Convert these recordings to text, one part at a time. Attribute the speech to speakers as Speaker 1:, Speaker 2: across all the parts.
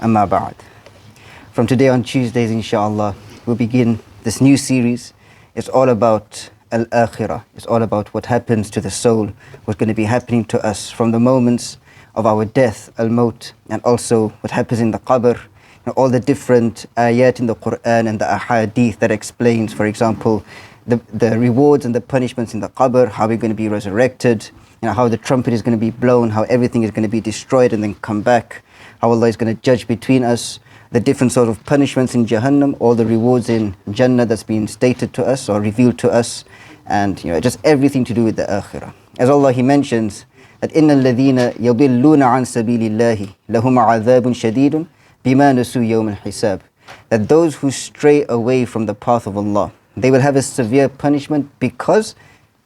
Speaker 1: Amma ba'd. From today on Tuesdays, inshallah, we'll begin this new series. It's all about al-akhirah. It's all about what happens to the soul, what's going to be happening to us from the moments of our death, al-maut, and also what happens in the qabr. All the different ayat in the Quran and the ahadith that explains, for example, the rewards and the punishments in the qabr, how we're going to be resurrected, how the trumpet is going to be blown, how everything is going to be destroyed and then come back, how Allah is going to judge between us, the different sort of punishments in Jahannam, all the rewards in Jannah that's been stated to us or revealed to us, and just everything to do with the akhirah. As Allah, He mentions that إِنَّ الَّذِينَ يَضِلُّونَ عَنْ سَبِيلِ اللَّهِ لَهُمْ عَذَابٌ شَدِيدٌ بِمَا نَسُوا يَوْمَ الْحِسَابِ. That those who stray away from the path of Allah, they will have a severe punishment because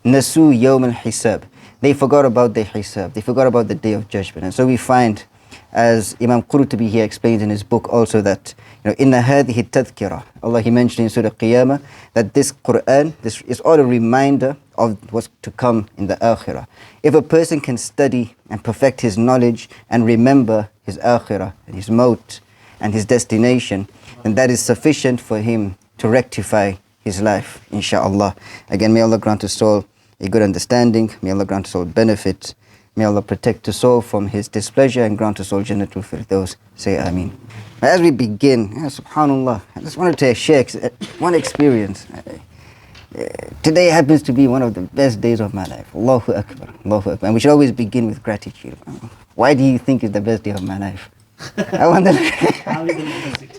Speaker 1: nasu yawm al-hisab. They forgot about the hisab. They forgot about the day of judgment. And so we find, as Imam Qurtubi here explains in his book also, that inna hadhihi tadhkira, Allah, He mentioned in Surah Qiyamah that this Quran, this is all a reminder of what's to come in the akhirah. If a person can study and perfect his knowledge and remember his akhirah and his maut and his destination, then that is sufficient for him to rectify his life, inshaAllah. Again, may Allah grant us all a good understanding. May Allah grant us all benefit. May Allah protect us all from His displeasure and grant us all Jannatul Firdaus. Say Ameen. As we begin, subhanallah, I just wanted to share one experience. Today happens to be one of the best days of my life. Allahu Akbar, Allahu Akbar. And we should always begin with gratitude. Why do you think it's the best day of my life? I wonder.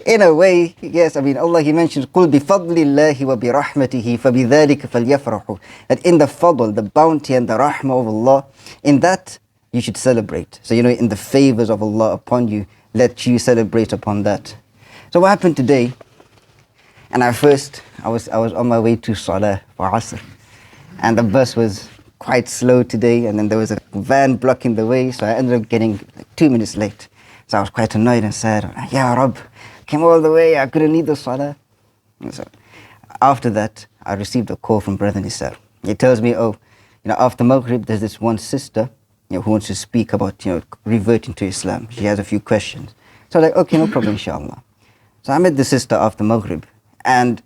Speaker 1: In a way, yes. I mean, Allah, He mentions, قُلْ بِفَضْلِ اللَّهِ وَبِرَحْمَتِهِ فَبِذَلِكَ فَلْيَفْرَحُوا. That in the fadl, the bounty and the rahmah of Allah, in that you should celebrate. So, in the favors of Allah upon you, let you celebrate upon that. So what happened today, and at first, I was on my way to Salah for Asr, and the bus was quite slow today, and then there was a van blocking the way, so I ended up getting 2 minutes late. So I was quite annoyed and said, Ya Rabb, came all the way, I couldn't leave the Salah. And so after that, I received a call from Brother Nisar. He tells me, after Maghrib, there's this one sister who wants to speak about reverting to Islam. She has a few questions. So I was like, okay, no problem, inshallah. So I met the sister after Maghrib. And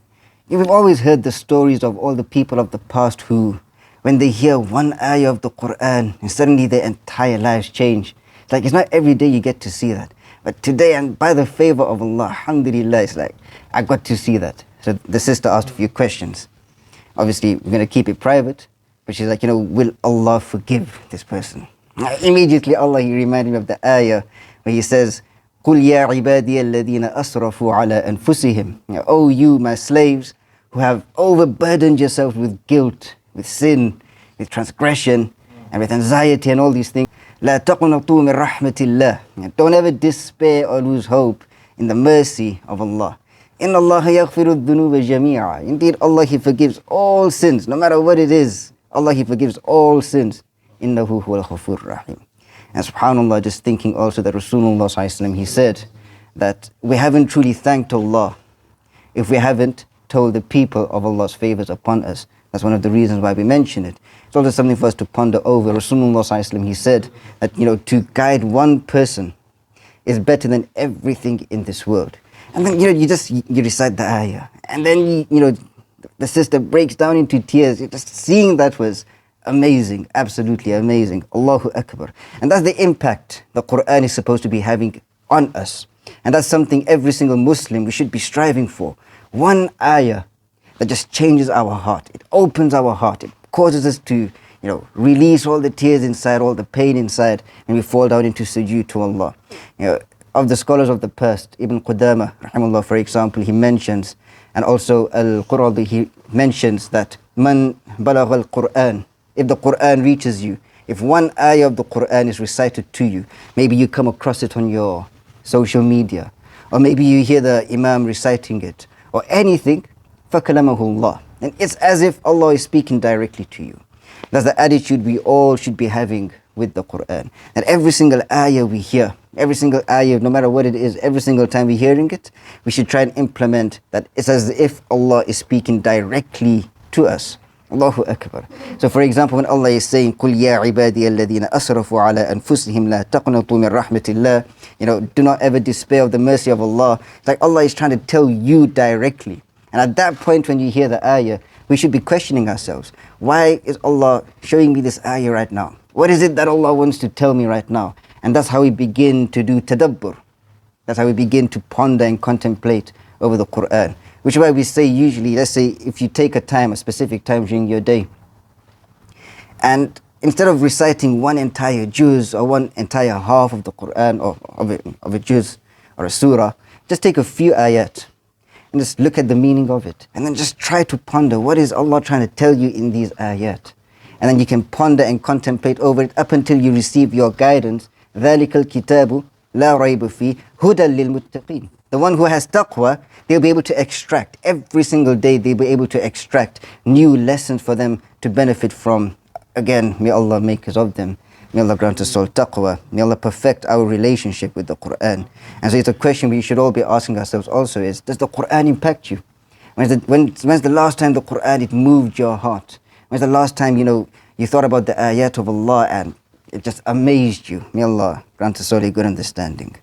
Speaker 1: we've always heard the stories of all the people of the past who, when they hear one ayah of the Quran, and suddenly their entire lives change. It's not every day you get to see that. But today, and by the favor of Allah, alhamdulillah, it's like, I got to see that. So the sister asked a few questions. Obviously, we're going to keep it private. But she's like, will Allah forgive this person? Immediately, Allah, He reminded me of the ayah where He says, قُلْ يَا عِبَادِيَ الَّذِينَ أَسْرَفُوا عَلَىٰ أَنفُسِهِمْ. Oh, you, my slaves, who have overburdened yourselves with guilt, with sin, with transgression, and with anxiety and all these things. لا تقنطوا من رحمة الله. Don't ever despair or lose hope in the mercy of Allah. إن الله يغفر الذنوب جميعا. Indeed, Allah, He forgives all sins, no matter what it is. Allah, He forgives all sins. إنه هو الغفور الرحيم. And subhanallah, just thinking also that Rasulullah SAW, he said that we haven't truly thanked Allah if we haven't told the people of Allah's favors upon us. That's one of the reasons why we mention it. It's also something for us to ponder over. Rasulullah SAW, he said that, to guide one person is better than everything in this world. And then, you recite the ayah. And then, the sister breaks down into tears. Just seeing that was amazing, absolutely amazing. Allahu Akbar. And that's the impact the Quran is supposed to be having on us. And that's something every single Muslim we should be striving for. One ayah that just changes our heart. It opens our heart. It causes us to, release all the tears inside, all the pain inside, and we fall down into sujood to Allah. Of the scholars of the past, Ibn Qudama, rahimahullah, for example, he mentions, and also Al-Quradi, he mentions that man balagha al-Quran, if the Quran reaches you, if one ayah of the Quran is recited to you, maybe you come across it on your social media, or maybe you hear the Imam reciting it, or anything, فَكَلَمَهُ اللَّهِ. And it's as if Allah is speaking directly to you. That's the attitude we all should be having with the Quran. That every single ayah we hear, every single ayah, no matter what it is, every single time we're hearing it, we should try and implement that it's as if Allah is speaking directly to us. Allahu Akbar. So for example, when Allah is saying, قُلْ يَا عِبَادِيَ الَّذِينَ أَسْرَفُوا عَلَىٰ أَنفُسِهِمْ لَا تَقْنَطُوا مِنْ رَحْمَةِ اللَّهِ, do not ever despair of the mercy of Allah. It's like Allah is trying to tell you directly. And at that point when you hear the ayah, we should be questioning ourselves. Why is Allah showing me this ayah right now? What is it that Allah wants to tell me right now? And that's how we begin to do tadabbur. That's how we begin to ponder and contemplate over the Quran. Which is why we say usually, let's say if you take a specific time during your day, and instead of reciting one entire juz or one entire half of the Quran or of a juz or a surah, just take a few ayat and just look at the meaning of it. And then just try to ponder, what is Allah trying to tell you in these ayat? And then you can ponder and contemplate over it up until you receive your guidance. ذَلِكَ الْكِتَابُ لَا رَيْبَ فِيهِ هُدًى لِلْمُتَّقِينَ. The one who has taqwa, they'll be able to extract, every single day they'll be able to extract new lessons for them to benefit from. Again, may Allah make us of them. May Allah grant us all taqwa. May Allah perfect our relationship with the Quran. And so it's a question we should all be asking ourselves also is, does the Quran impact you? When's the last time the Quran, it moved your heart? When's the last time, you thought about the Aayaat of Allah and it just amazed you? May Allah grant us all a good understanding.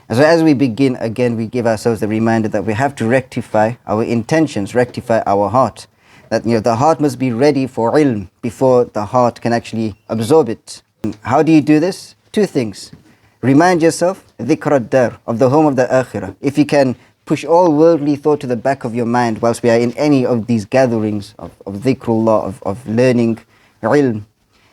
Speaker 1: And so as we begin, again, we give ourselves the reminder that we have to rectify our intentions, rectify our heart. That the heart must be ready for ilm before the heart can actually absorb it. How do you do this? Two things. Remind yourself, dhikr ad-dar, of the home of the akhirah. If you can push all worldly thought to the back of your mind whilst we are in any of these gatherings of dhikrullah, of learning ilm,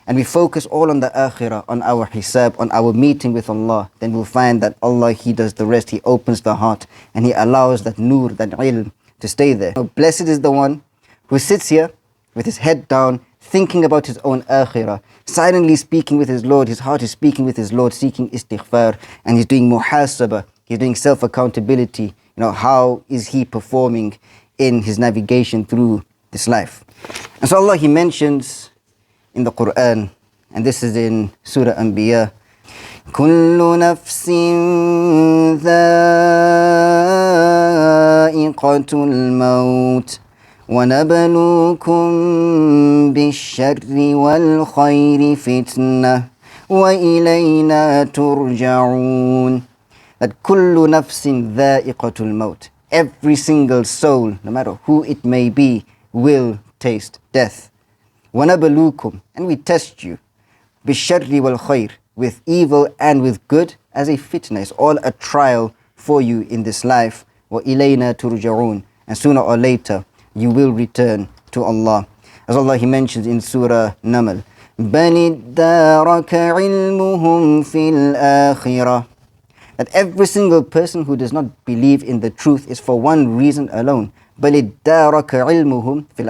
Speaker 1: and we focus all on the akhirah, on our hisab, on our meeting with Allah, then we'll find that Allah, He does the rest. He opens the heart and He allows that nur, that ilm to stay there. Blessed is the one who sits here with his head down, thinking about his own akhirah, silently speaking with his Lord. His heart is speaking with his Lord, seeking istighfar, and he's doing muhasabah, he's doing self-accountability. How is he performing in his navigation through this life? And so Allah, He mentions in the Quran, and this is in Surah Anbiya, كُلُّ نَفْسٍ ذَائِقَةُ الْمَوْتِ وَنَبْلُوكُمْ بِالشَّرِّ وَالْخَيْرِ فِتْنَةً وَإِلَيْنَا تُرْجَعُونَ. That كُلُّ نَفْسٍ ذَائِقَةُ الْمَوْتِ, every single soul, no matter who it may be, will taste death. وَنَبْلُوكُمْ, and we test you, بِالشَّرِّ وَالْخَيْرِ, with evil and with good, as a fitna. It's all a trial for you in this life. وَإِلَيْنَا تُرْجَعُونَ, and sooner or later you will return to Allah. As Allah, He mentions in Surah Naml, بَلِ ادَّارَكَ عِلْمُهُمْ فِي الْآخِرَةِ, that every single person who does not believe in the truth is for one reason alone. بَلِ ادَّارَكَ عِلْمُهُمْ فِي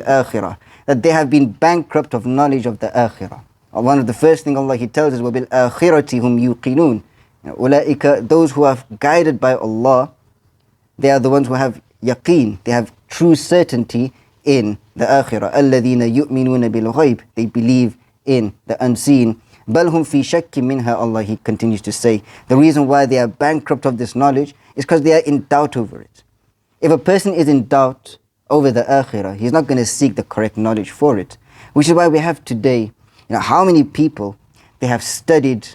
Speaker 1: الْآخِرَةِ, that they have been bankrupt of knowledge of the akhirah. One of the first thing Allah, He tells us, وَبِالْآخِرَةِ هُمْ يُوقِنُونَ. أُولَٰئِكَ, those who are guided by Allah, they are the ones who have yaqeen, they have true certainty in the akhirah. الَّذِينَ يُؤْمِنُونَ بِالْغَيْبِ, they believe in the unseen. بَلْ هُمْ فِي شَكٍّ مِّنْهَا, Allah, He continues to say, the reason why they are bankrupt of this knowledge is because they are in doubt over it. If a person is in doubt over the akhirah, he's not going to seek the correct knowledge for it. Which is why we have today, how many people, they have studied,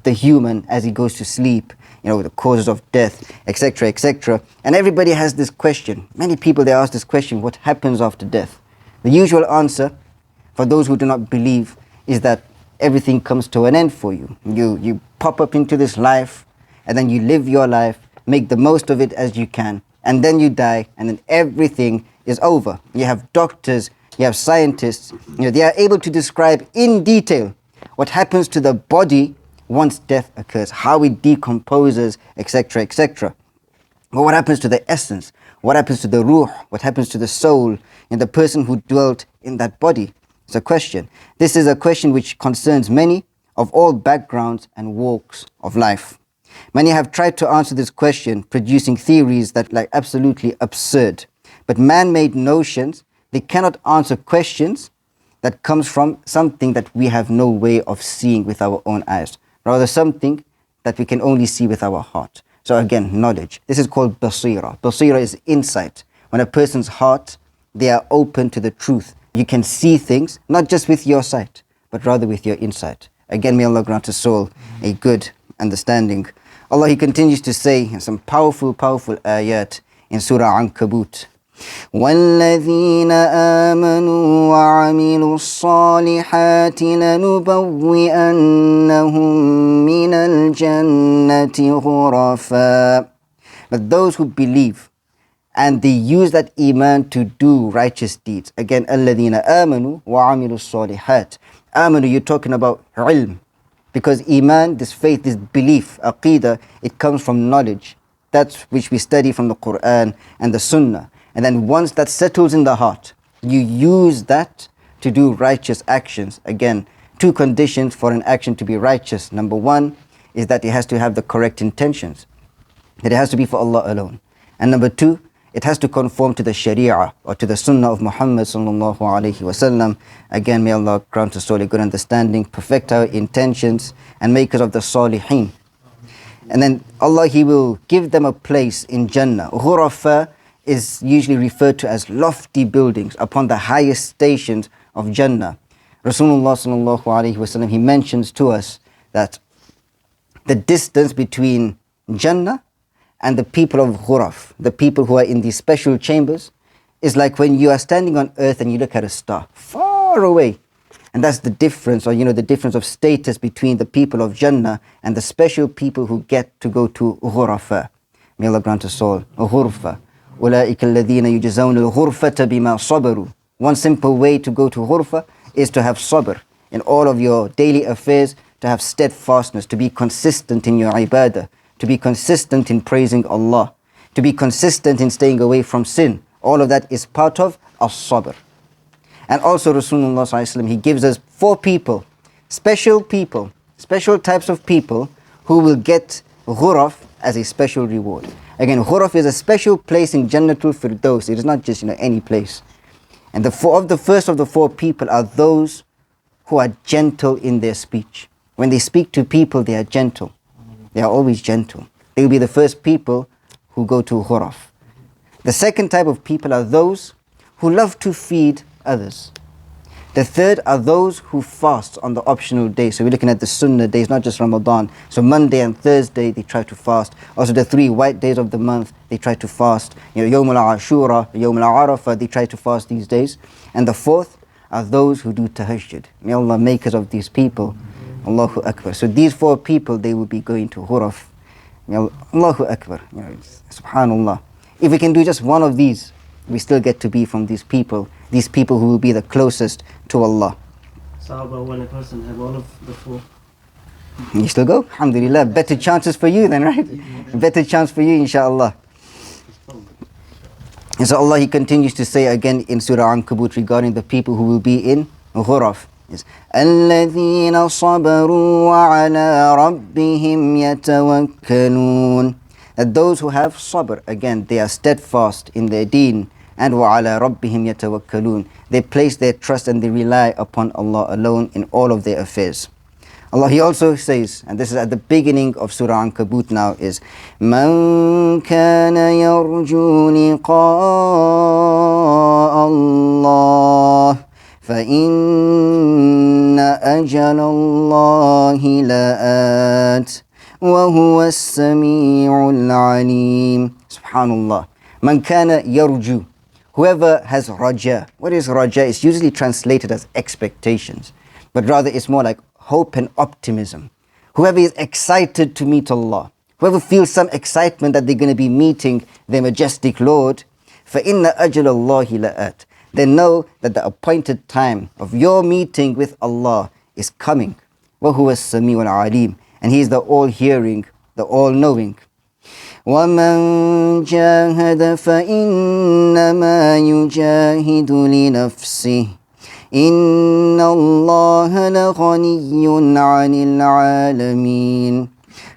Speaker 1: the human as he goes to sleep, the causes of death, etc., etc. And everybody has this question. Many people, they ask this question, what happens after death? The usual answer for those who do not believe is that everything comes to an end for you. You pop up into this life, and then you live your life, make the most of it as you can, and then you die, and then everything is over. You have doctors, you have scientists, they are able to describe in detail what happens to the body once death occurs, how it decomposes, etc., etc. But what happens to the essence? What happens to the ruh? What happens to the soul and the person who dwelt in that body? It's a question. This is a question which concerns many of all backgrounds and walks of life. Many have tried to answer this question, producing theories that are absolutely absurd. But man-made notions, they cannot answer questions that comes from something that we have no way of seeing with our own eyes. Rather, something that we can only see with our heart. So again, knowledge. This is called basira. Basira is insight. When a person's heart, they are open to the truth. You can see things, not just with your sight, but rather with your insight. Again, may Allah grant us all a good understanding. Allah, He continues to say in some powerful ayat in Surah Ankabut, وَالَّذِينَ آمَنُوا وَعَمِلُوا الصَّالِحَاتِ لَنُبَوِّئَنَّهُم مِّنَ الْجَنَّةِ غُرَفًا. But those who believe and they use that iman to do righteous deeds. Again, الَّذِينَ آمَنُوا وَعَمِلُوا الصَّالِحَاتِ. Amanu, you're talking about ilm. Because iman, this faith, this belief, aqidah, it comes from knowledge. That's which we study from the Quran and the Sunnah. And then once that settles in the heart, you use that to do righteous actions. Again, two conditions for an action to be righteous. Number one is that it has to have the correct intentions. That it has to be for Allah alone. And number two, it has to conform to the Sharia or to the Sunnah of Muhammad sallallahu alaihi wasallam. Again, may Allah grant us all a good understanding, perfect our intentions, and make us of the Salihin. And then Allah, He will give them a place in Jannah. Ghurafa is usually referred to as lofty buildings upon the highest stations of Jannah. Rasulullah sallallahu alaihi wasallam, he mentions to us that the distance between Jannah and the people of Ghuraf, the people who are in these special chambers, is like when you are standing on earth and you look at a star far away. And that's the difference, or the difference of status between the people of Jannah and the special people who get to go to Ghurafa. May Allah grant us all. Ghurfa. أُولَٰئِكَ الَّذِينَ يُجْزَوْنَ الْغُرْفَةَ بِمَا صَبَرُوا. One simple way to go to Ghurfa is to have sabr in all of your daily affairs, to have steadfastness, to be consistent in your ibadah, to be consistent in praising Allah, to be consistent in staying away from sin. All of that is part of as-sabr. And also Rasulullah sallallahu alaihi wasallam, he gives us 4 people, special types of people who will get ghuraf as a special reward. Again, ghuraf is a special place in Jannatul Firdaus. It is not just any place. And the first of the 4 people are those who are gentle in their speech. When they speak to people, they are gentle. They are always gentle. They will be the first people who go to ghuraf. The second type of people are those who love to feed others. The third are those who fast on the optional days. So we're looking at the sunnah days, not just Ramadan. So Monday and Thursday, they try to fast. Also the 3 white days of the month, they try to fast. Yawm al-Ashura, Yawm al-Arafah, they try to fast these days. And the fourth are those who do tahajjud. May Allah make us of these people. Allahu Akbar. So these 4 people, they will be going to ghuraf. Allahu Akbar. Subhanallah. If we can do just one of these, we still get to be from these people who will be the closest to Allah.
Speaker 2: So how about when a person have all of the 4?
Speaker 1: You still go? Alhamdulillah. Better chances for you then, right? Better chance for you, inshallah. And so Allah, He continues to say again in Surah Ankabut regarding the people who will be in ghuraf. الَّذِينَ صَبَرُوا وَعَلَىٰ رَبِّهِمْ يَتَوَكَّلُونَ. That those who have sabr, again, they are steadfast in their deen, and وَعَلَىٰ رَبِّهِمْ يَتَوَكَّلُونَ. They place their trust and they rely upon Allah alone in all of their affairs. Allah, He also says, and this is at the beginning of Surah Ankabut now, is مَنْ كَانَ يَرْجُو لِقَاءَ اللَّهِ فَإِنَّ أَجَلَ اللَّهِ لَآتٍ وَهُوَ السَّمِيعُ الْعَلِيمُ. Subhanallah. مَنْ كَانَ يَرْجُو. Whoever has raja. What is raja? It's usually translated as expectations, but rather it's more like hope and optimism. Whoever is excited to meet Allah, whoever feels some excitement that they're going to be meeting their majestic Lord, فَإِنَّ أَجَلَ اللَّهِ لَآتٍ. They know that the appointed time of your meeting with Allah is coming. وَهُوَ السَّمِيعُ الْعَلِيمُ. And He is the all-hearing, the all-knowing. وَمَنْ جَاهَدَ فَإِنَّمَا يُجَاهِدُ لِنَفْسِهِ إِنَّ اللَّهَ لَغَنِيٌّ عَنِ الْعَالَمِينَ.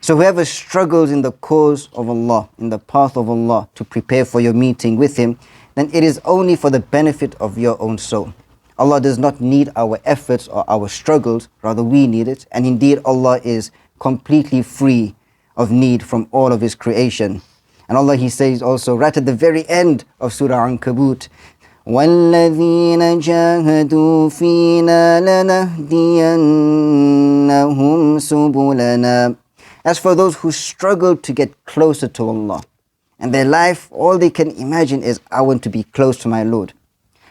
Speaker 1: So whoever struggles in the cause of Allah, in the path of Allah, to prepare for your meeting with Him, then it is only for the benefit of your own soul. Allah does not need our efforts or our struggles, rather we need it. And indeed Allah is completely free of need from all of His creation. And Allah, He says also right at the very end of Surah Ankabut, وَالَّذِينَ جَاهَدُوا فِينَا لَنَهْدِيَنَّهُمْ سُبُلَنَا. As for those who struggle to get closer to Allah, and their life, all they can imagine is, I want to be close to my Lord.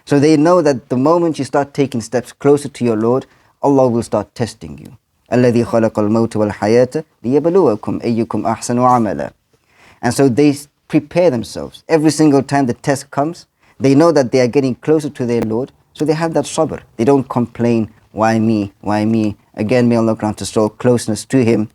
Speaker 1: So they know that the moment you start taking steps closer to your Lord, Allah will start testing you. الَّذِي خَلَقَ الْمَوْتَ وَالْحَيَاةَ لِيَبْلُوَكُمْ أَيُّكُمْ أَحْسَنُ عَمَلًا. And so they prepare themselves. Every single time the test comes, they know that they are getting closer to their Lord, so they have that sabr. They don't complain, why me, why me? Again, may Allah grant us all closeness to Him.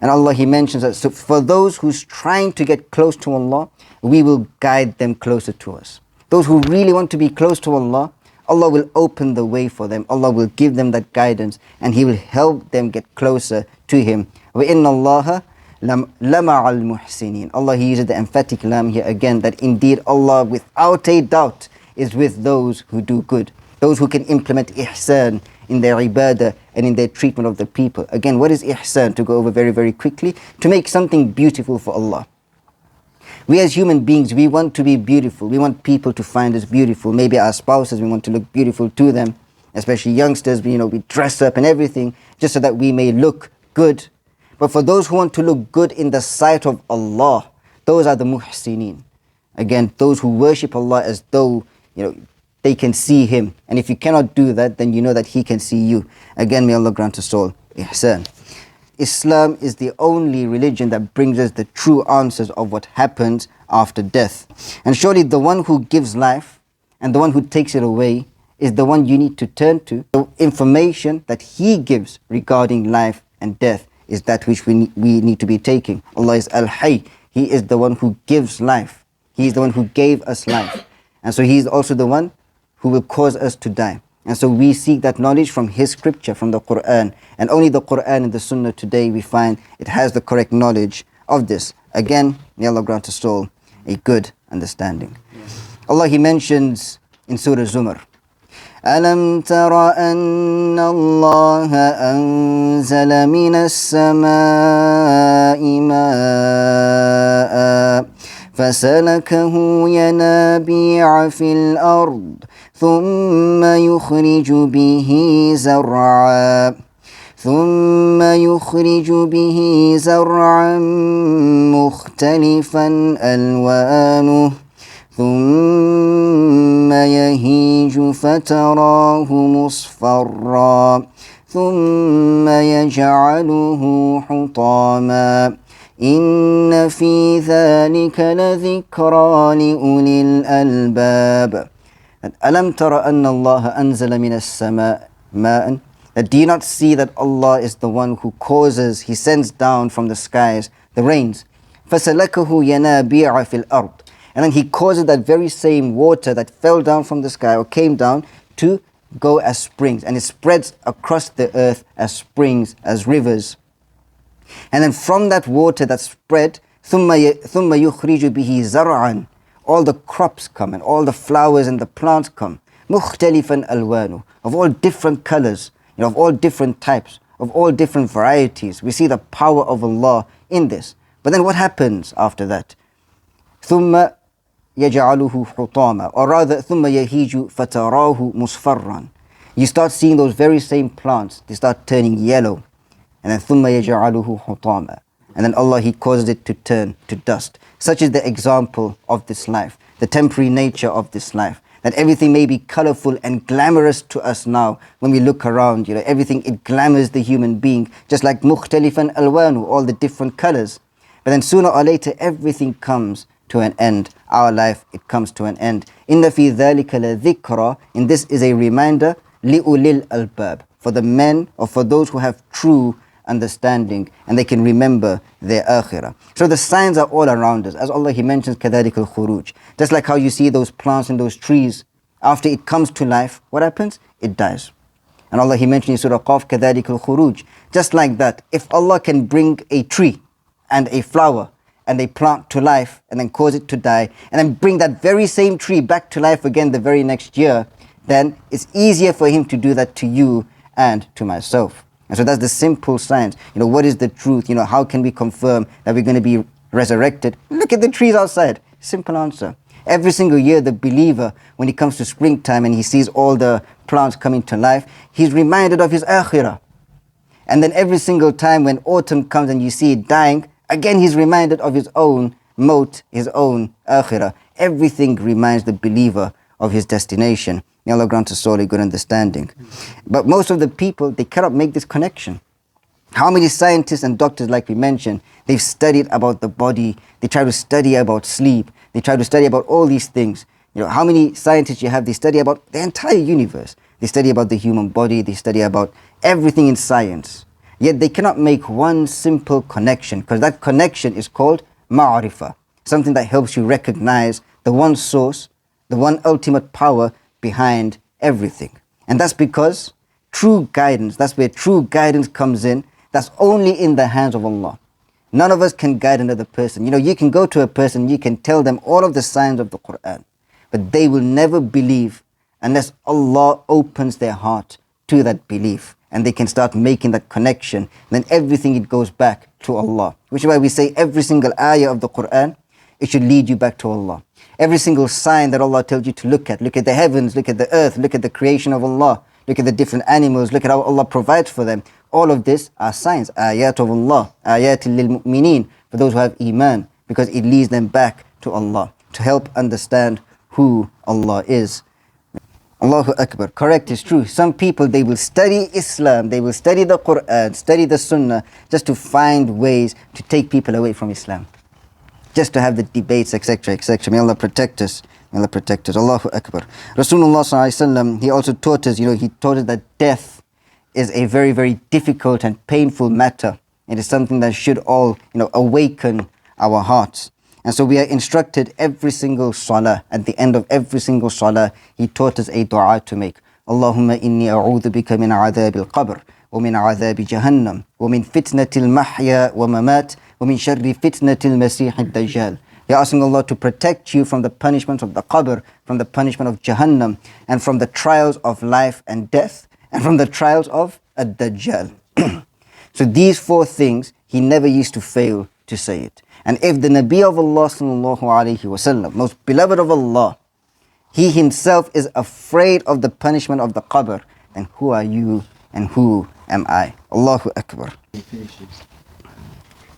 Speaker 1: And Allah, He mentions that, so for those who's trying to get close to Allah, we will guide them closer to us. Those who really want to be close to Allah, Allah will open the way for them. Allah will give them that guidance, and He will help them get closer to Him. وَإِنَّ اللَّهَ لَمَعَ الْمُحْسِنِينَ. Allah, He uses the emphatic lam here again, that indeed Allah, without a doubt, is with those who do good. Those who can implement ihsan in their ibadah and in their treatment of the people. Again, what is ihsan? To go over very, very quickly. To make something beautiful for Allah. We as human beings, we want to be beautiful. We want people to find us beautiful. Maybe our spouses, we want to look beautiful to them. Especially youngsters, we dress up and everything just so that we may look good. But for those who want to look good in the sight of Allah, those are the muhsineen. Again, those who worship Allah as though, they can see Him. And if you cannot do that, then you know that He can see you. Again, may Allah grant us all ihsan. Islam is the only religion that brings us the true answers of what happens after death. And surely the one who gives life and the one who takes it away is the one you need to turn to. The information that He gives regarding life and death is that which we need to be taking. Allah is Al-Hayy. He is the one who gives life. He is the one who gave us life. And so He is also the one who will cause us to die. And so we seek that knowledge from His scripture, from the Quran. And only the Quran and the Sunnah today we find it has the correct knowledge of this. Again, may Allah grant us all a good understanding. Allah, He mentions in Surah Zumar, أَلَمْ تَرَ أَنَّ اللَّهَ أَنزَلَ مِنَ السَّمَاءِ مَاءً فَسَلَكَهُ يَنَابِيعَ فِي الْأَرْضِ ثُمَّ يُخْرِجُ بِهِ زَرْعًا مُخْتَلِفًا أَلْوَانُهُ ثُمَّ يَهِيجُ فَتَرَاهُ مُصْفَرًّا ثُمَّ يَجْعَلُهُ حُطَامًا إِنَّ فِي ذَلِكَ لَذِكْرَى لِأُولِي الْأَلْبَابِ. أَلَمْ تَرَ أَنَّ اللَّهَ أَنزَلَ مِنَ السَّمَاءِ مَاءً. That do you not see that Allah is the one who causes, He sends down from the skies the rains. فَسَلَكَهُ يَنَابِيعَ فِي الْأَرْضِ. And then He causes that very same water that fell down from the sky or came down to go as springs. And it spreads across the earth as springs, as rivers. And then from that water that spread, ثُمَّ يُخْرِجُ بِهِ زَرْعًا. All the crops come and all the flowers and the plants come. مُخْتَلِفًا أَلْوَانُ. Of all different colors, of all different types, of all different varieties. We see the power of Allah in this. But then what happens after that? ثُمَّ يَجْعَلُهُ حُطَامًا. Or rather, ثُمَّ يَهِيجُ فَتَرَاهُ مُصْفَرًّا. You start seeing those very same plants, they start turning yellow. And then ثُمَّ يَجْعَلُهُ حُطَامًا. And then Allah, He causes it to turn to dust. Such is the example of this life, the temporary nature of this life. That everything may be colorful and glamorous to us now. When we look around, everything, it glamours the human being. Just like مُخْتَلِفًا أَلْوَانُ, all the different colors. But then sooner or later, everything comes to an end. Our life, it comes to an end. إِنَّ فِي ذَلِكَ لَذِكْرَى. And this is a reminder, لِأُولِي الْأَلْبَابِ. For the men, or for those who have true understanding and they can remember their akhirah. So the signs are all around us. As Allah, He mentions كَذَلِكَ الْخُرُوجِ. Just like how you see those plants and those trees, after it comes to life, what happens? It dies. And Allah, He mentioned in Surah Qaf, كَذَلِكَ الْخُرُوجِ. Just like that, if Allah can bring a tree and a flower and a plant to life and then cause it to die and then bring that very same tree back to life again the very next year, then it's easier for Him to do that to you and to myself. And so that's the simple science. What is the truth? How can we confirm that we're going to be resurrected? Look at the trees outside. Simple answer. Every single year, the believer, when it comes to springtime and he sees all the plants coming to life, he's reminded of his akhirah. And then every single time when autumn comes and you see it dying, again he's reminded of his own maut, his own akhirah. Everything reminds the believer of his destination. May Allah grant us all a good understanding. But most of the people, they cannot make this connection. How many scientists and doctors, like we mentioned, they've studied about the body, they try to study about sleep, they try to study about all these things. You know, how many scientists you have, they study about the entire universe. They study about the human body, they study about everything in science. Yet they cannot make one simple connection, because that connection is called ma'rifah, something that helps you recognize the one source, the one ultimate power behind everything. And that's because true guidance, that's where true guidance comes in, that's only in the hands of Allah. None of us can guide another person. You know, you can go to a person, you can tell them all of the signs of the Quran, but they will never believe unless Allah opens their heart to that belief and they can start making that connection. Then everything, it goes back to Allah. Which is why we say every single ayah of the Quran, it should lead you back to Allah. Every single sign that Allah tells you to look at the heavens, look at the earth, look at the creation of Allah, look at the different animals, look at how Allah provides for them. All of this are signs, Aayaat of Allah, Aayaat lil mu'mineen, for those who have Iman, because it leads them back to Allah, to help understand who Allah is. Allahu Akbar. Correct, is true. Some people, they will study Islam, they will study the Quran, study the Sunnah, just to find ways to take people away from Islam, just to have the debates, etc., etc. May Allah protect us. May Allah protect us. Allahu Akbar. Rasulullah sallallahu alaihi wasallam, he also taught us, he taught us that death is a very, very difficult and painful matter. It is something that should all, awaken our hearts. And so we are instructed every single salah, at the end of every single salah, he taught us a dua to make. Allahumma inni a'udhu bika min adhab al-qabr, wa min adhab jahannam, wa min fitnati al-mahya wa mamat, wa min sharri fitnati al-masih al-dajjal. You're asking Allah to protect you from the punishment of the qabr, from the punishment of Jahannam, and from the trials of life and death, and from the trials of ad-Dajjal. So these four things, he never used to fail to say it. And if the Nabi of Allah sallallahu alayhi wasallam, most beloved of Allah, he himself is afraid of the punishment of the qabr, then who are you and who am I? Allahu Akbar.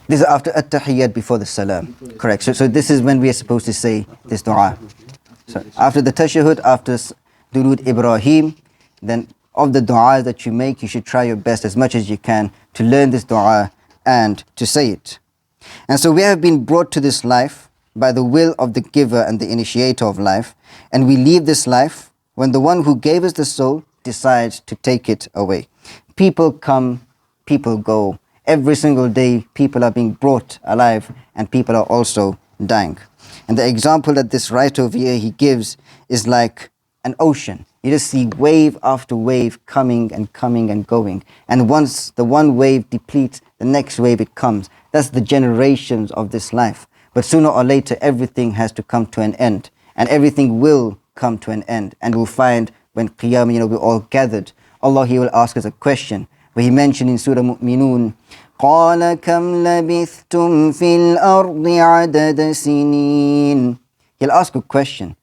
Speaker 1: This is after at-tahiyyat, before the salam. Correct. So this is when we are supposed to say this dua. So after the tashahhud, after durood Ibrahim, then of the du'as that you make, you should try your best as much as you can to learn this du'a and to say it. And so we have been brought to this life by the will of the giver and the initiator of life, and we leave this life when the one who gave us the soul decides to take it away. People come, people go. Every single day people are being brought alive and people are also dying. And the example that this writer over here, he gives, is like an ocean. You just see wave after wave coming and coming and going. And once the one wave depletes, the next wave it comes. That's the generations of this life. But sooner or later, everything has to come to an end. And everything will come to an end. And we'll find when Qiyamah, we're all gathered, Allah, he will ask us a question. Where he mentioned in Surah Mu'minun, قَالَ كَمْ لَبِثْتُمْ فِي الْأَرْضِ عَدَدَ سِنِينَ. He'll ask a question.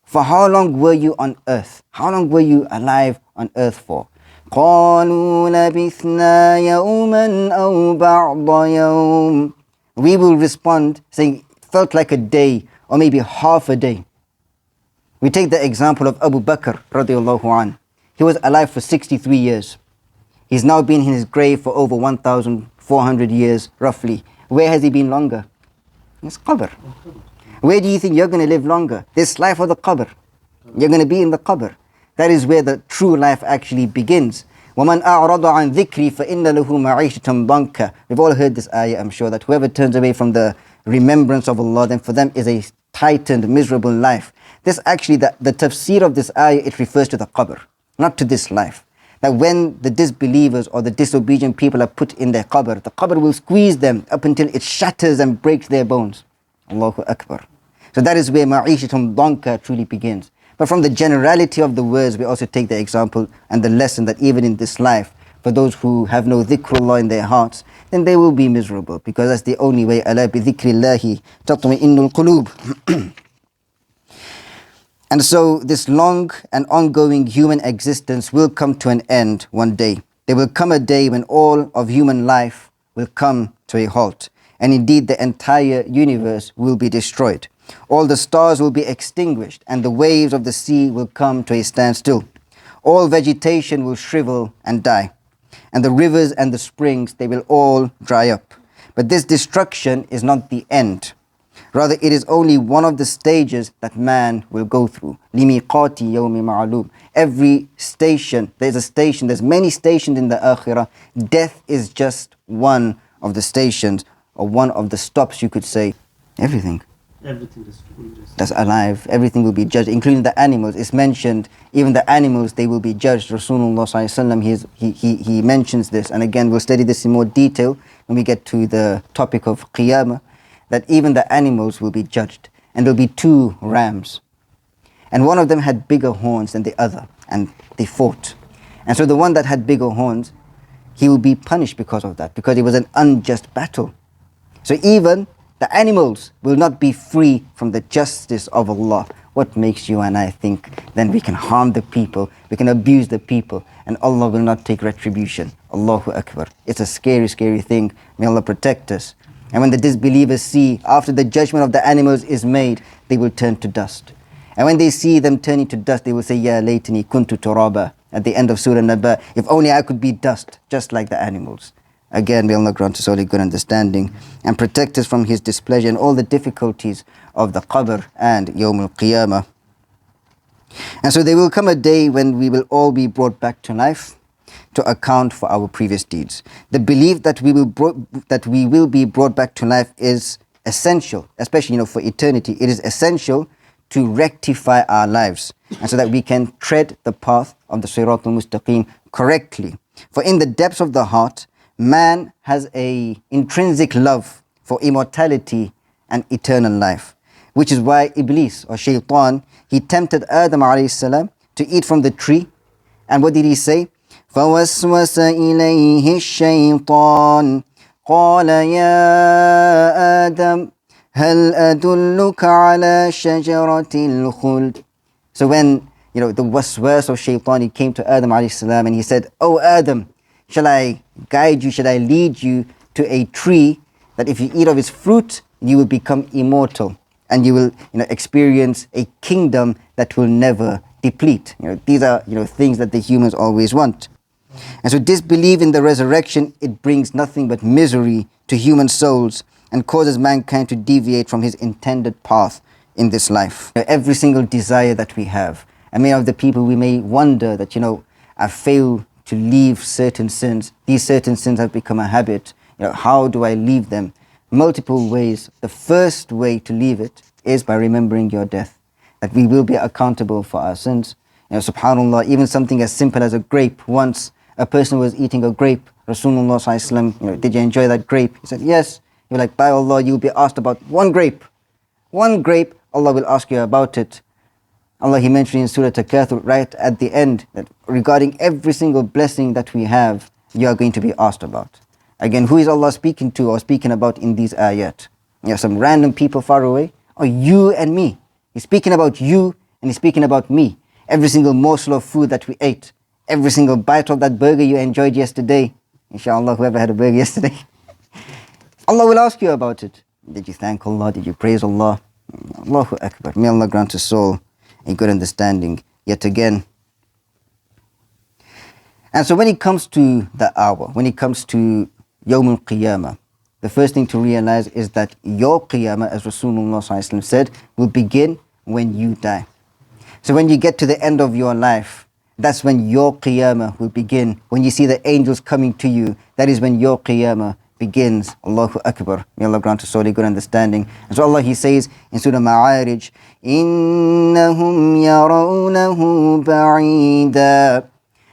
Speaker 1: For how long were you on earth? How long were you alive on earth for? قَالُوا لَبِثْنَا يَوْمًا أَوْ بَعْضَ يَوْمٍ. We will respond saying, it felt like a day or maybe half a day. We take the example of Abu Bakr radiallahu anh. He was alive for 63 years. He's now been in his grave for over 1,400 years roughly. Where has he been longer? In his qabr. Where do you think you're going to live longer? This life or the qabr? You're going to be in the qabr. That is where the true life actually begins. وَمَنْ أَعْرَضَ عَنْ ذِكْرِي فَإِنَّ لَهُ مَعِيشَةً ضَنْكَ. We've all heard this ayah, I'm sure, that whoever turns away from the remembrance of Allah, then for them is a tightened, miserable life. This actually, the tafsir of this ayah, it refers to the qabr, not to this life. That when the disbelievers or the disobedient people are put in their qabr, the qabr will squeeze them up until it shatters and breaks their bones. Allahu Akbar. So that is where ma'ishatum danka truly begins. But from the generality of the words, we also take the example and the lesson that even in this life, for those who have no dhikrullah in their hearts, then they will be miserable, because that's the only way. Ala bi dhikrillahi tatma'innul qulub. And so this long and ongoing human existence will come to an end one day. There will come a day when all of human life will come to a halt. And indeed the entire universe will be destroyed. All the stars will be extinguished and the waves of the sea will come to a standstill. All vegetation will shrivel and die. And the rivers and the springs, they will all dry up. But this destruction is not the end. Rather, it is only one of the stages that man will go through. لِمِيقَاتِ يَوْمِ مَعْلُومٍ. Every station, there's many stations in the akhirah. Death is just one of the stations, or one of the stops, you could say. Everything that's alive, everything will be judged, including the animals. It's mentioned, even the animals, they will be judged. Rasulullah sallallahu alaihi wasallam, he mentions this, and again we'll study this in more detail when we get to the topic of Qiyamah, that even the animals will be judged. And there'll be two rams. And one of them had bigger horns than the other, and they fought. And so the one that had bigger horns, he will be punished because of that, because it was an unjust battle. So even the animals will not be free from the justice of Allah. What makes you and I think then we can harm the people, we can abuse the people, and Allah will not take retribution? Allahu Akbar. It's a scary, scary thing. May Allah protect us. And when the disbelievers see, after the judgment of the animals is made, they will turn to dust. And when they see them turning to dust, they will say, Ya laytani kuntu turaba. At the end of Surah Naba, if only I could be dust, just like the animals. Again, may Allah grant us all a good understanding and protect us from His displeasure and all the difficulties of the qabr and Yawm al-Qiyamah. And so there will come a day when we will all be brought back to life to account for our previous deeds. The belief that we will be brought back to life is essential, especially for eternity. It is essential to rectify our lives, and so that we can tread the path of the Sirat al-Mustaqim correctly. For in the depths of the heart, man has an intrinsic love for immortality and eternal life, which is why Iblis or Shaitan, he tempted Adam alayhi salam to eat from the tree. And what did he say? فوسوس إليه الشيطان قال يا آدم هل أدلك على شجرة الخلد. So when the waswas of Shaitan, he came to Adam alayhi salam and he said, Oh Adam, shall I guide you, shall I lead you to a tree that if you eat of its fruit, you will become immortal and you will experience a kingdom that will never deplete. These are things that the humans always want. And so disbelief in the resurrection, it brings nothing but misery to human souls and causes mankind to deviate from his intended path in this life. Every single desire that we have, and many of the people, we may wonder that, I fail to leave certain sins. These certain sins have become a habit. How do I leave them? Multiple ways. The first way to leave it is by remembering your death, that we will be accountable for our sins. Subhanallah, even something as simple as a grape. Once a person was eating a grape. Rasulullah sallallahu alaihi wasallam, did you enjoy that grape? He said, yes. You're like, by Allah, you'll be asked about one grape. One grape, Allah will ask you about it. Allah, He mentioned in Surah Takathur right at the end that regarding every single blessing that we have, you are going to be asked about. Again, who is Allah speaking to or speaking about in these ayat? Some random people far away? Or you and me? He's speaking about you and He's speaking about me. Every single morsel of food that we ate, every single bite of that burger you enjoyed yesterday, inshallah, whoever had a burger yesterday, Allah will ask you about it. Did you thank Allah? Did you praise Allah? Allahu Akbar. May Allah grant us all a good understanding yet again. And so when it comes to the hour, when it comes to Yawm al-Qiyamah, the first thing to realize is that your Qiyamah, as Rasulullah sallallahu alaihi wasallam said, will begin when you die. So when you get to the end of your life, that's when your Qiyamah will begin. When you see the angels coming to you, that is when your Qiyamah begins. Allahu Akbar. May Allah grant us all a good understanding. And so Allah, He says in Surah Ma'arij, إِنَّهُمْ يَرَوْنَهُ بَعِيدًا.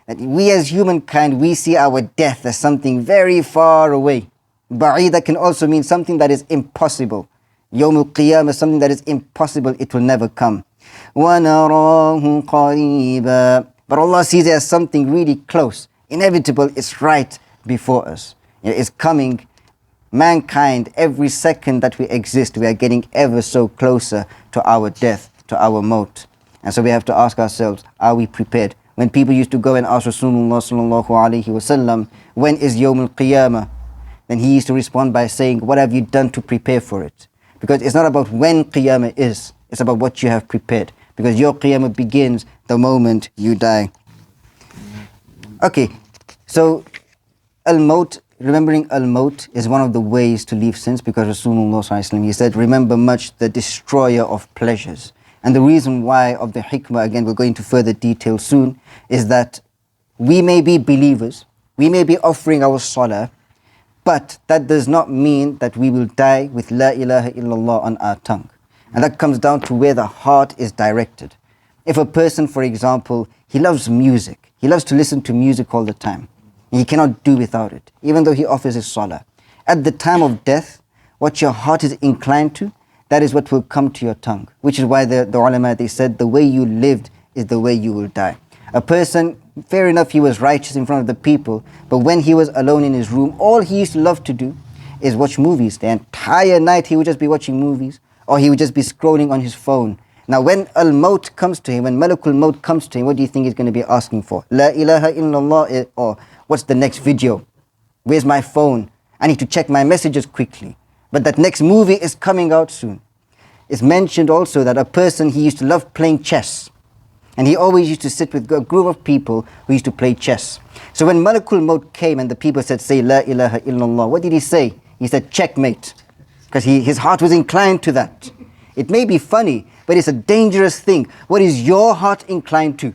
Speaker 1: That we as humankind, we see our death as something very far away. Ba'ida can also mean something that is impossible. Yawm al-Qiyamah, something that is impossible, it will never come. وَنَرَاهُ قَرِيبًا. But Allah sees it as something really close. Inevitable, it's right before us. It's coming. Mankind, every second that we exist, we are getting ever so closer to our death, to our maut. And so we have to ask ourselves, are we prepared? When people used to go and ask Rasulullah sallallahu alaihi wasallam, when is Yawm al-Qiyamah? Then he used to respond by saying, what have you done to prepare for it? Because it's not about when Qiyamah is, it's about what you have prepared. Because your Qiyamah begins the moment you die. Okay, so Al-Maut, remembering Al-Maut is one of the ways to leave sins, because Rasulullah sallallahu alaihi wasallam, he said, remember much the destroyer of pleasures. And the reason why of the hikmah, again we'll go into further detail soon, is that we may be believers, we may be offering our salah, but that does not mean that we will die with La ilaha illallah on our tongue. And that comes down to where the heart is directed. If a person, for example, he loves music, he loves to listen to music all the time, he cannot do without it, even though he offers his salah. At the time of death, what your heart is inclined to, that is what will come to your tongue. Which is why the ulama, they said, the way you lived is the way you will die. A person, fair enough, he was righteous in front of the people, but when he was alone in his room, all he used to love to do is watch movies. The entire night he would just be watching movies, or he would just be scrolling on his phone. Now when Al-Maut comes to him, when Malakul Maut comes to him, what do you think he's going to be asking for? La ilaha illallah, or what's the next video? Where's my phone? I need to check my messages quickly. But that next movie is coming out soon. It's mentioned also that a person, he used to love playing chess. And he always used to sit with a group of people who used to play chess. So when Malakul Maut came and the people said, say La ilaha illallah, what did he say? He said, checkmate. Because his heart was inclined to that. It may be funny, but it's a dangerous thing. What is your heart inclined to?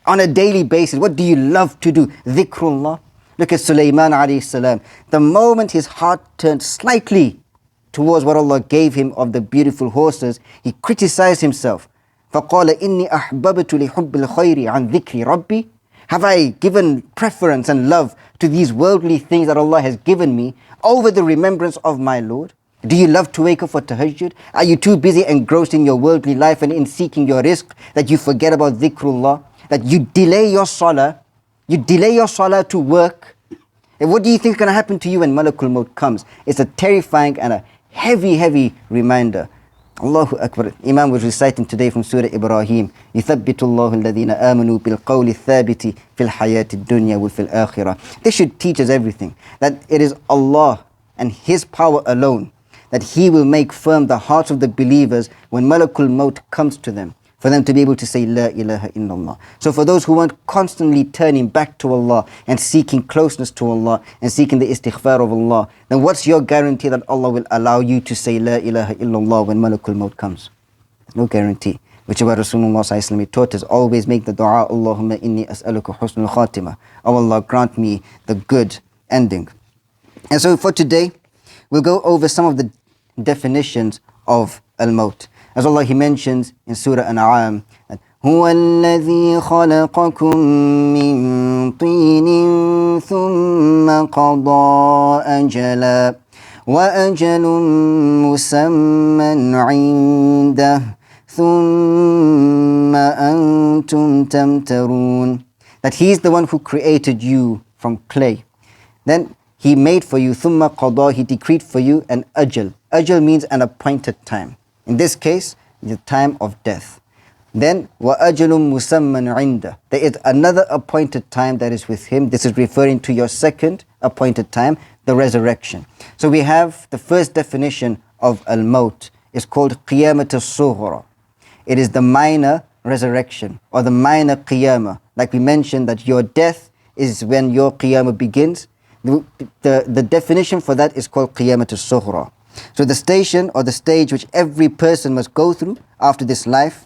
Speaker 1: On a daily basis, what do you love to do? Dhikrullah. Look at Sulaymaan alayhi salam. The moment his heart turned slightly towards what Allah gave him of the beautiful horses, he criticized himself. فَقَالَ إِنِّي أَحْبَبْتُ لِحُبِّ الْخَيْرِ عَنْ ذِكْرِ رَبِّي. Have I given preference and love to these worldly things that Allah has given me over the remembrance of my Lord? Do you love to wake up for tahajjud? Are you too busy engrossed in your worldly life and in seeking your rizq that you forget about dhikrullah? That you delay your salah? You delay your salah to work? And what do you think is going to happen to you when Malakul Maut comes? It's a terrifying and a heavy reminder. Allahu Akbar. Imam was reciting today from Surah Ibrahim. يُثَبِّتُ اللَّهُ الَّذِينَ آمَنُوا بِالْقَوْلِ الثَّابِتِ فِي الْحَيَاةِ الدُّنْيَا وَفِي الْآخِرَةِ. This should teach us everything. That it is Allah and His power alone that He will make firm the hearts of the believers when Malakul Maut comes to them, for them to be able to say La ilaha illallah. So for those who want constantly turning back to Allah and seeking closeness to Allah and seeking the istighfar of Allah, then what's your guarantee that Allah will allow you to say La ilaha illallah when Malakul Maut comes? There's no guarantee. Which is what Rasulullah sallallahu alaihi wasallam taught us. Always make the dua, Allahumma inni as'aluka husnul khatimah. Oh Allah, grant me the good ending. And so for today, we'll go over some of the definitions of Al-Maut. As Allah, He mentions in Surah An'am, that هُوَ الَّذِي خَلَقَكُم مِّن طِينٍ ثُمَّ قَضَى أَجَلًا وَأَجَلٌ مُّسَمًّى عِندَهُ ثُمَّ أَنْتُمْ تَمْتَرُونَ. That He is the one who created you from clay. Then He made for you, ثُمَّ قَضَى, He decreed for you an ajal. Ajal means an appointed time. In this case, the time of death. Then, وَأَجَلٌ مُّسَمًّى عِنْدَهُ. There is another appointed time that is with Him. This is referring to your second appointed time, the resurrection. So we have the first definition of Al-Maut. It's called Qiyamah al-Sughra. It is the minor resurrection or the minor Qiyamah. Like we mentioned, that your death is when your Qiyamah begins. The definition for that is called Qiyamah al-Sughra. So the station or the stage which every person must go through after this life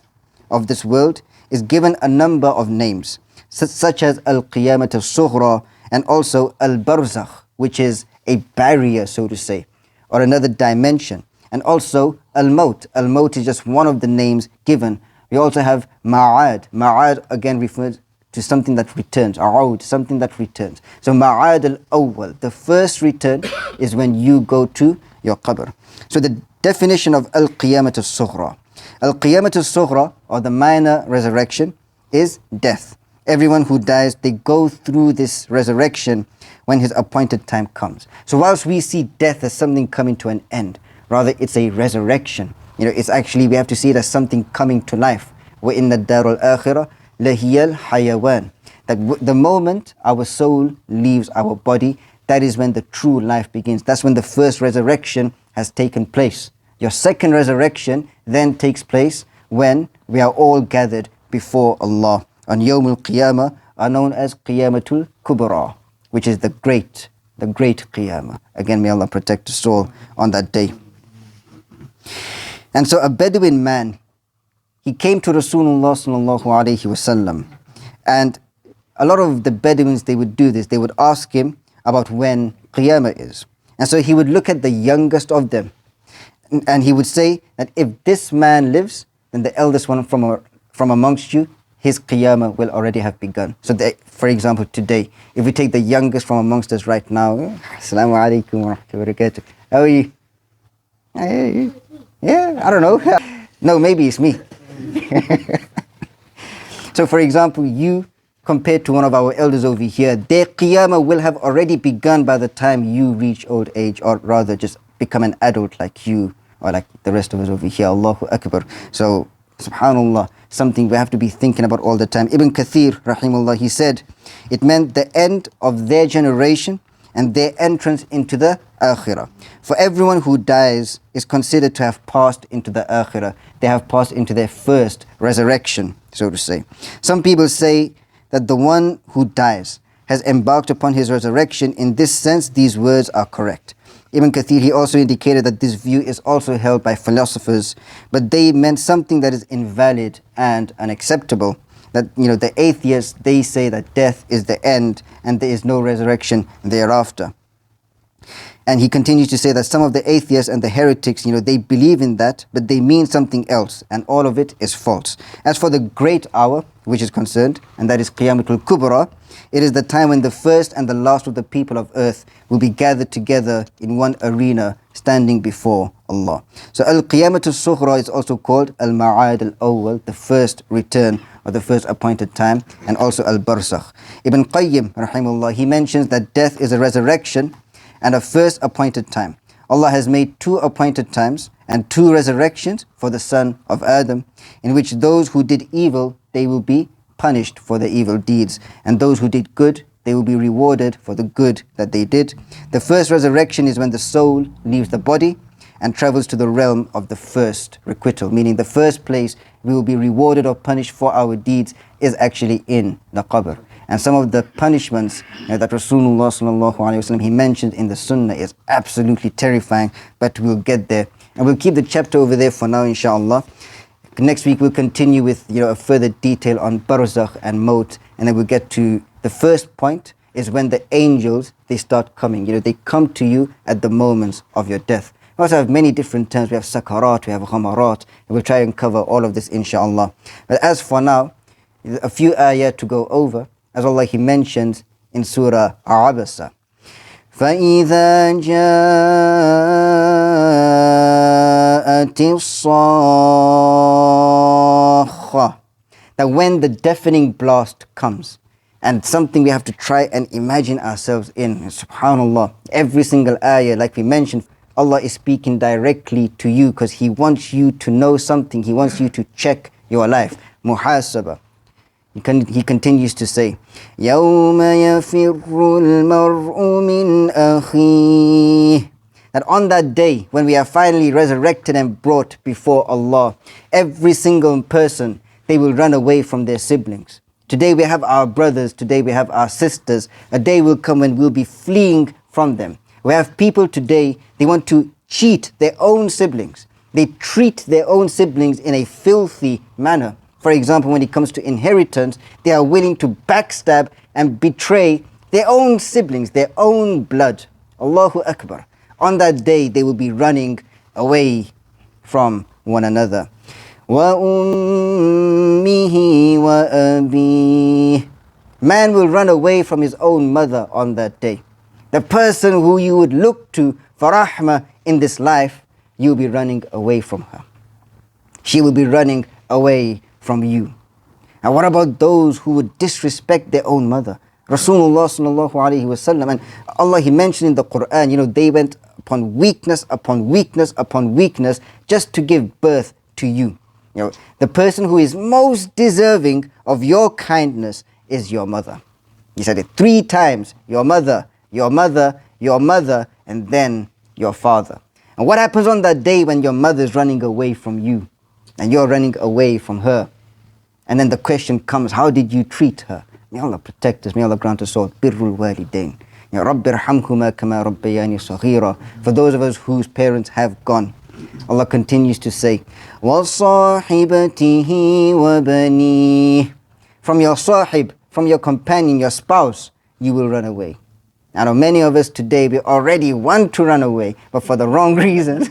Speaker 1: of this world is given a number of names, such as Al-Qiyamah al-Sughra and also Al-Barzakh, which is a barrier, so to say, or another dimension. And also Al-Maut. Al-Maut is just one of the names given. We also have Ma'ad. Ma'ad again refers to something that returns. A'ud, something that returns. So Ma'ad al-Awwal, the first return is when you go to your qabr. So the definition of Al-Qiyamah al-Sughra. Al-Qiyamah al-Sughra, or the minor resurrection, is death. Everyone who dies, they go through this resurrection when his appointed time comes. So whilst we see death as something coming to an end, rather it's a resurrection. It's actually, we have to see it as something coming to life. وَإِنَّ الدَّارَ الْآخِرَةَ لَهِيَ الْحَيَوَانِ. That the moment our soul leaves our body, that is when the true life begins. That's when the first resurrection has taken place. Your second resurrection then takes place when we are all gathered before Allah on Yawm al-Qiyamah, are known as Qiyamatul Kubra, which is the great Qiyamah. Again, may Allah protect us all on that day. And so a Bedouin man, he came to Rasulullah sallallahu alaihi wasallam, and a lot of the Bedouins, they would do this. They would ask him about when Qiyamah is. And so he would look at the youngest of them, and he would say that if this man lives, then the eldest one from amongst you, his Qiyamah will already have begun. So for example, today, if we take the youngest from amongst us right now, Assalamu alaikum wa rahmatullahi wa barakatuh. How are you? Yeah, I don't know. No, maybe it's me. So for example, you compared to one of our elders over here, their Qiyamah will have already begun by the time you reach old age, or rather just become an adult like you or like the rest of us over here. Allahu Akbar. So subhanallah, something we have to be thinking about all the time. Ibn Kathir rahimahullah, he said it meant the end of their generation and their entrance into the Akhirah. For everyone who dies is considered to have passed into the Akhirah. They have passed into their first resurrection, so to say. Some people say that the one who dies has embarked upon his resurrection. In this sense, these words are correct. Ibn Kathir, he also indicated that this view is also held by philosophers, but they meant something that is invalid and unacceptable. That, the atheists, they say that death is the end and there is no resurrection thereafter. And he continues to say that some of the atheists and the heretics, they believe in that, but they mean something else, and all of it is false. As for the great hour, which is concerned, and that is Qiyamatul Kubra, it is the time when the first and the last of the people of earth will be gathered together in one arena, standing before Allah. So Al-Qiyamatul Sughra is also called Al-Ma'ad Al-Awwal, the first return or the first appointed time, and also Al-Barzakh. Ibn Qayyim, rahimahullah, he mentions that death is a resurrection and a first appointed time. Allah has made 2 appointed times and 2 resurrections for the son of Adam, in which those who did evil, they will be punished for their evil deeds, and those who did good, they will be rewarded for the good that they did. The first resurrection is when the soul leaves the body and travels to the realm of the first requital, meaning the first place we will be rewarded or punished for our deeds is actually in the qabr. And some of the punishments that Rasulullah sallallahu alaihi wasallam he mentioned in the Sunnah is absolutely terrifying, but we'll get there. And we'll keep the chapter over there for now, inshallah. Next week we'll continue with a further detail on Barzakh and Maut, and then we'll get to the first point is when the angels, they start coming. They come to you at the moments of your death. We also have many different terms. We have sakarat, we have ghamarat, and we'll try and cover all of this inshallah. But as for now, a few ayah to go over, as Allah He mentions in Surah Abasa. فَإِذَا جَاءَتِ الصَّاخَّةُ, that when the deafening blast comes, and something we have to try and imagine ourselves in. Subhanallah, every single ayah, like we mentioned, Allah is speaking directly to you because He wants you to know something. He wants you to check your life. Muhasabah. He continues to say, يَوْمَ يَفِرُّ الْمَرْءُ مِنْ أَخِيهِ, that on that day when we are finally resurrected and brought before Allah, every single person, they will run away from their siblings. Today we have our brothers, today we have our sisters. A day will come when we'll be fleeing from them. We have people today, they want to cheat their own siblings. They treat their own siblings in a filthy manner. For example, when it comes to inheritance, they are willing to backstab and betray their own siblings, their own blood. Allahu Akbar. On that day, they will be running away from one another. وَأُمِّهِ وَأَبِيهِ, man will run away from his own mother on that day. The person who you would look to for rahmah in this life, you'll be running away from her. She will be running away from you. And what about those who would disrespect their own mother? Rasulullah sallallahu alaihi wasallam, and Allah He mentioned in the Quran, they went upon weakness upon weakness upon weakness just to give birth to you. The person who is most deserving of your kindness is your mother. He said it 3 times, your mother, your mother, your mother, and then your father. And what happens on that day when your mother is running away from you and you're running away from her? And then the question comes, how did you treat her? May Allah protect us, may Allah grant us all birrul walidain. Ya Rabbi irhamhuma kama rabbayani saghira. For those of us whose parents have gone, Allah continues to say, وَصَاحِبَتِهِ وَبَنِيهِ. From your sahib, from your companion, your spouse, you will run away. I know many of us today, we already want to run away, but for the wrong reasons.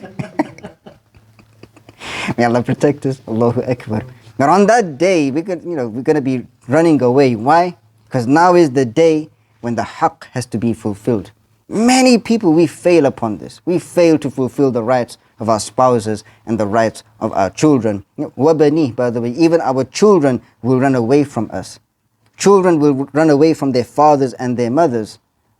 Speaker 1: May Allah protect us. Allahu Akbar. But on that day, we're going to be running away. Why? Because now is the day when the haqq has to be fulfilled. Many people, we fail upon this. We fail to fulfill the rights of our spouses and the rights of our children. Wabani, by the way, even our children will run away from us. Children will run away from their fathers and their mothers.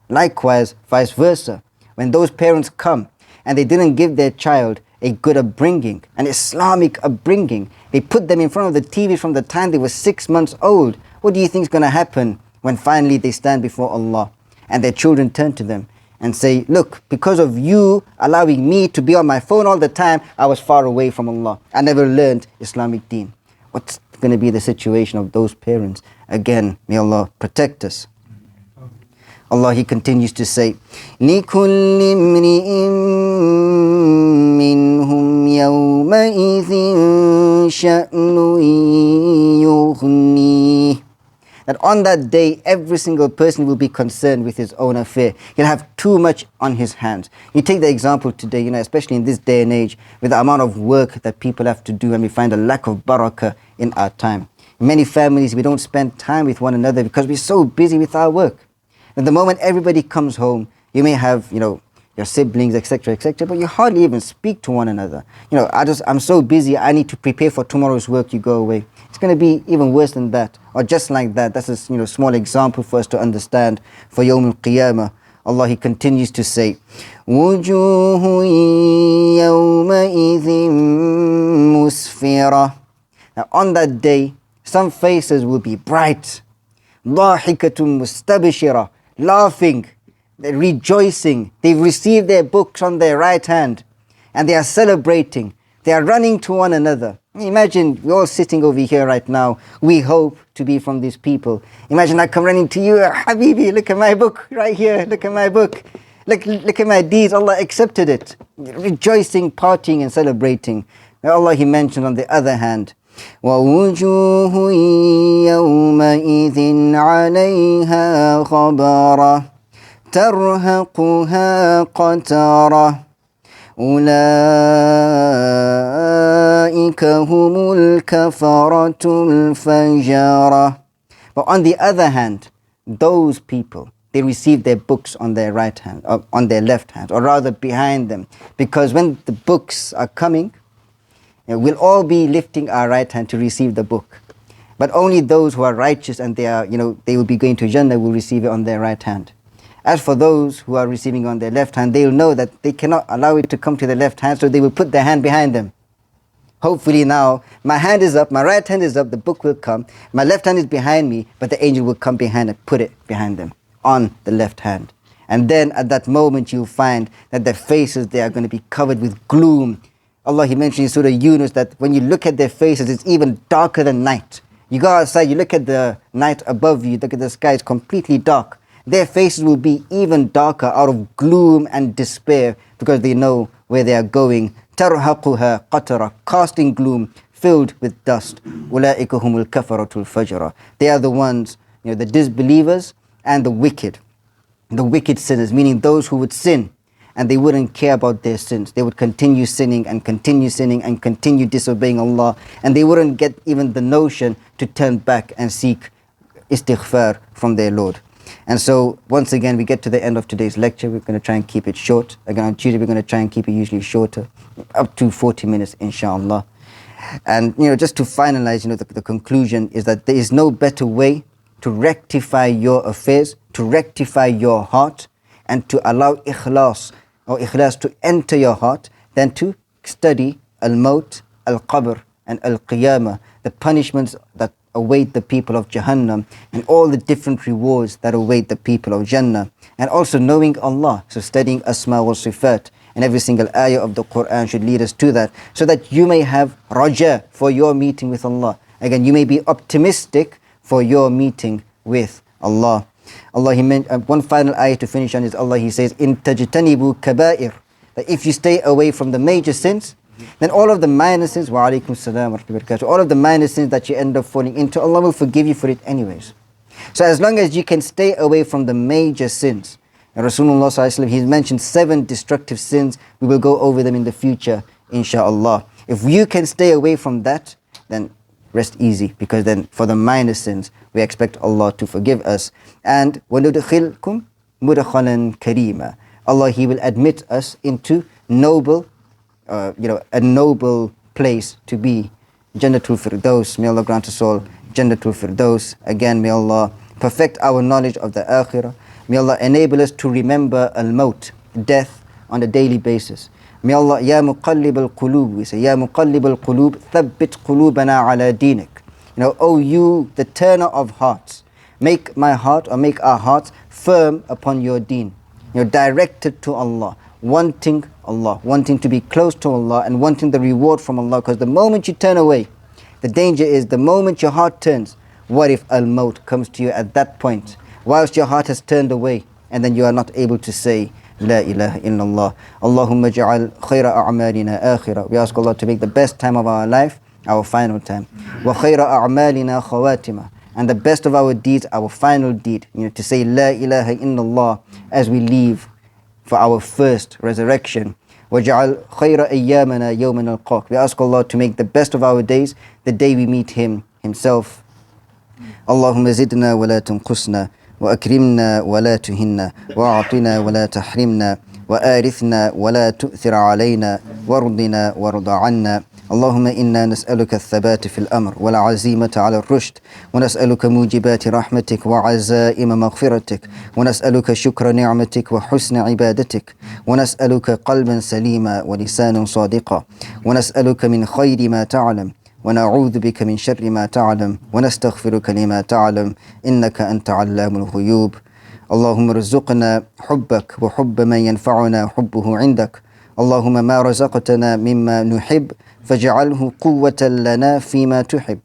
Speaker 1: Likewise, vice versa. When those parents come and they didn't give their child a good upbringing, an Islamic upbringing, they put them in front of the TV from the time they were 6 months old. What do you think is going to happen when finally they stand before Allah and their children turn to them and say, look, because of you allowing me to be on my phone all the time, I was far away from Allah. I never learned Islamic deen. What's going to be the situation of those parents? Again, may Allah protect us. Allah, He continues to say, لِكُلِّ امْرِئٍ مِّنْهُمْ يَوْمَئِذٍ شَأْنٌ يُغْنِيهِ. That on that day, every single person will be concerned with his own affair. He'll have too much on his hands. You take the example today, especially in this day and age, with the amount of work that people have to do, and we find a lack of barakah in our time. In many families, we don't spend time with one another because we're so busy with our work. At the moment everybody comes home, you may have, your siblings, etc., but you hardly even speak to one another. I'm so busy, I need to prepare for tomorrow's work, you go away. It's going to be even worse than that, or just like that. That's a small example for us to understand for Yawm al-Qiyamah. Allah, He continues to say, وُجُوهٌ يَوْمَئِذٍ مُسْفِرَةٌ. Now on that day, some faces will be bright, ضَاحِكَةٌ مُسْتَبْشِرَةٌ, laughing, they're rejoicing. They've received their books on their right hand and they are celebrating. They are running to one another. Imagine we're all sitting over here right now. We hope to be from these people. Imagine I come running to you, Habibi, look at my book right here. Look at my book. Look at my deeds. Allah accepted it. Rejoicing, partying and celebrating. Allah, He mentioned on the other hand, وَوُجُوهٌ يَوْمَئِذٍ عَلَيْهَا غَبَرَةٌ تَرْهَقُهَا قَتَرَةٌ أُولَئِكَ هُمُ الْكَفَرَةُ الْفَجَرَةُ. But on the other hand, those people, they receive their books on their right hand, or on their left hand, or rather behind them. Because when the books are coming, we'll all be lifting our right hand to receive the book. But only those who are righteous and they will be going to Jannah will receive it on their right hand. As for those who are receiving on their left hand, they will know that they cannot allow it to come to their left hand, so they will put their hand behind them. Hopefully now, my hand is up, my right hand is up, the book will come, my left hand is behind me, but the angel will come behind and put it behind them, on the left hand. And then at that moment you'll find that their faces, they are going to be covered with gloom. Allah, He mentioned in Surah Yunus that when you look at their faces, it's even darker than night. You go outside, you look at the night above you, look at the sky, it's completely dark. Their faces will be even darker out of gloom and despair because they know where they are going. تَرْهَقُهَا قَتَرَةٌ, casting gloom, filled with dust. أُولَٰئِكَ هُمُ الْكَفَرَةُ الْفَجَرَةُ. They are the ones, the disbelievers and the wicked sinners, meaning those who would sin and they wouldn't care about their sins. They would continue sinning and continue sinning and continue disobeying Allah, and they wouldn't get even the notion to turn back and seek istighfar from their Lord. And so once again we get to the end of today's lecture. We're going to try and keep it short. Again on Tuesday we're going to try and keep it usually shorter, up to 40 minutes inshallah. And just to finalize, the conclusion is that there is no better way to rectify your affairs, to rectify your heart, and to allow ikhlas to enter your heart than to study al-maut, al-qabr, and Al-Qiyamah, the punishments that await the people of Jahannam, and all the different rewards that await the people of Jannah. And also knowing Allah, so studying Asma wa Sifat, and every single ayah of the Quran should lead us to that, so that you may have raja for your meeting with Allah. Again, you may be optimistic for your meeting with Allah. Allah, He meant one final ayah to finish on is Allah, He says, "In tajtanibu kaba'ir," that if you stay away from the major sins, then all of the minor sins, wa alaikum salam wa rahmatullahi wa barakatuh, all of the minor sins that you end up falling into, Allah will forgive you for it anyways. So as long as you can stay away from the major sins, and Rasulullah sallallahu alaihi wasallam, He's mentioned 7 destructive sins. We will go over them in the future, inshaAllah. If you can stay away from that, then rest easy, because then for the minor sins, we expect Allah to forgive us. And وَنُدْخِلْكُمْ مُدْخَلًا كَرِيمًا, Allah, He will admit us into noble, a noble place to be. Jannatul Firdaus, may Allah grant us all Jannatul Firdaus. Again, may Allah perfect our knowledge of the Akhirah. May Allah enable us to remember al-maut, death, on a daily basis. May Allah, Ya Muqallib al-Qulub, we say, Ya Muqallib al-Qulub, Thabbit Qulubana ala Dinik. O you, the turner of hearts, make my heart, or make our hearts firm upon your deen. Directed to Allah, wanting to be close to Allah, and wanting the reward from Allah. Because the moment you turn away, the danger is the moment your heart turns, what if al-maut comes to you at that point, whilst your heart has turned away, and then you are not able to say La ilaha illallah. Allahumma ja'al khayra a'malina akhira. We ask Allah to make the best time of our life our final time. Wa khayra a'malina khawatima. And the best of our deeds, our final deed. To say La ilaha illallah as we leave for our first resurrection. Wa ja'al khayra ayyamana yawman al-qaq. We ask Allah to make the best of our days, the day we meet Him Himself. Allahumma zidna wa la tunqusna. وأكرمنا ولا تهنا وأعطنا ولا تحرمنا وآرثنا ولا تؤثر علينا وارضنا وارض عنا. اللهم إنا نسألك الثبات في الأمر والعزيمة على الرشد، ونسألك موجبات رحمتك وعزائم مغفرتك، ونسألك شكر نعمتك وحسن عبادتك، ونسألك قلبا سليما ولسانا صادقا، ونسألك من خير ما تعلم، ونعوذ بك من شر ما تعلم، ونستغفرك لما تعلم، إنك أنت علام الغيوب. اللهم ارزقنا حبك وحب من ينفعنا حبه عندك. اللهم ما رزقتنا مما نحب فاجعله قوة لنا فيما تحب.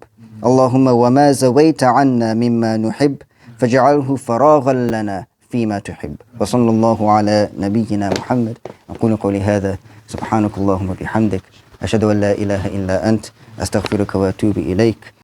Speaker 1: اللهم وما زويت عنا مما نحب فاجعله فراغا لنا فيما تحب. وصلى الله على نبينا محمد. أقول قولي هذا، سبحانك اللهم وبحمدك، أشهد أن لا إله إلا أنت، أستغفرك وأتوب إليك.